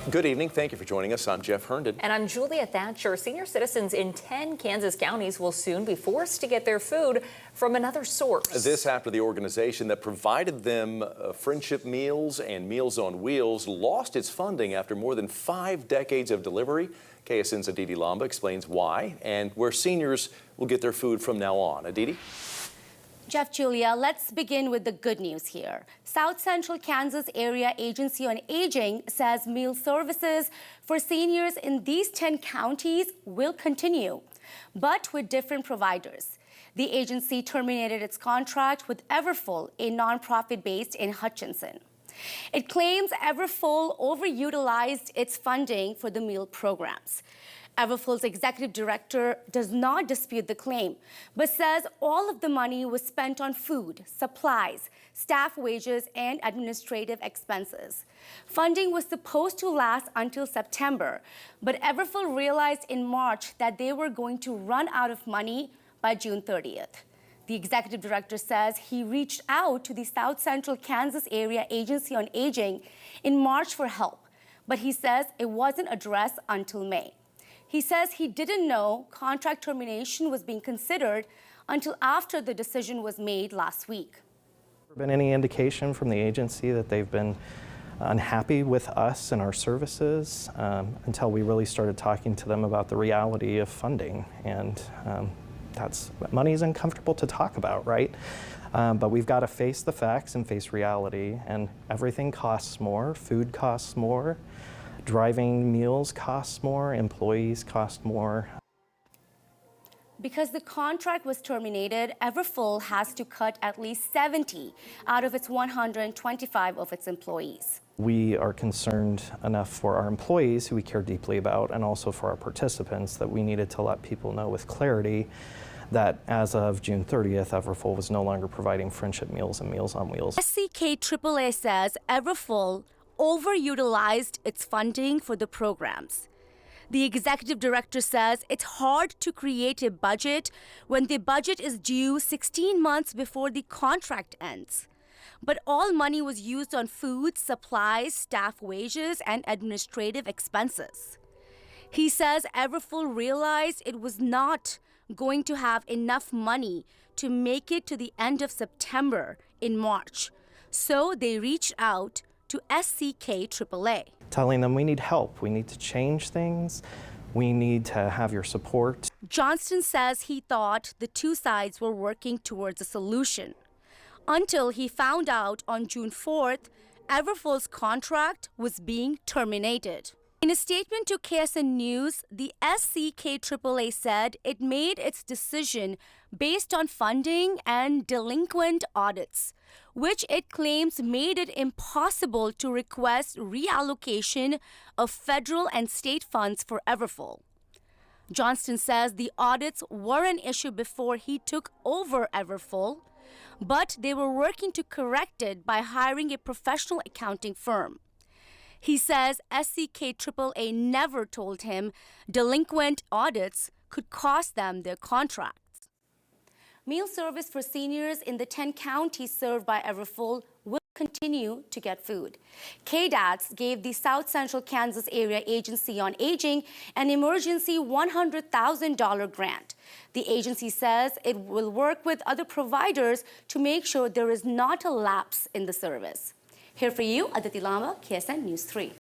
Good evening. Thank you for joining us. I'm Jeff Herndon. And I'm Julia Thatcher. Senior citizens in 10 Kansas counties will soon be forced to get their food from another source. This after the organization that provided them friendship meals and Meals on Wheels lost its funding after more than 5 decades of delivery. KSN's Aditi Lamba explains why and where seniors will get their food from now on. Aditi? Jeff, Julia, let's begin with the good news here. South Central Kansas Area Agency on Aging says meal services for seniors in these 10 counties will continue, but with different providers. The agency terminated its contract with Everfull, a nonprofit based in Hutchinson. It claims Everfull overutilized its funding for the meal programs. Everfull's executive director does not dispute the claim, but says all of the money was spent on food, supplies, staff wages, and administrative expenses. Funding was supposed to last until September, but Everfull realized in March that they were going to run out of money by June 30th. The executive director says he reached out to the South Central Kansas Area Agency on Aging in March for help, but he says it wasn't addressed until May. He says he didn't know contract termination was being considered until after the decision was made last week. Been any indication from the agency that they've been unhappy with us and our services until we really started talking to them about the reality of funding, and money is uncomfortable to talk about, right? But we've got to face the facts and face reality, and everything costs more. Food costs more. Driving meals costs more, employees cost more. Because the contract was terminated, Everfull has to cut at least 70 out of its 125 of its employees. We are concerned enough for our employees, who we care deeply about, and also for our participants, that we needed to let people know with clarity that as of June 30th, Everfull was no longer providing friendship meals and Meals on Wheels. SCK AAA says Everfull overutilized its funding for the programs. The executive director says it's hard to create a budget when the budget is due 16 months before the contract ends. But all money was used on food, supplies, staff wages, and administrative expenses. He says Everfull realized it was not going to have enough money to make it to the end of September in March. So they reached out to SCK AAA. Telling them we need help, we need to change things, we need to have your support. Johnston says he thought the two sides were working towards a solution until he found out on June 4th Everfull's contract was being terminated. In a statement to KSN News, the SCK AAA said it made its decision based on funding and delinquent audits, which it claims made it impossible to request reallocation of federal and state funds for Everfull. Johnston says the audits were an issue before he took over Everfull, but they were working to correct it by hiring a professional accounting firm. He says SCK AAA never told him delinquent audits could cost them their contracts. Meal service for seniors in the 10 counties served by Everfull will continue to get food. KDATS gave the South Central Kansas Area Agency on Aging an emergency $100,000 grant. The agency says it will work with other providers to make sure there is not a lapse in the service. Here for you, Aditi Lamba, KSN News 3.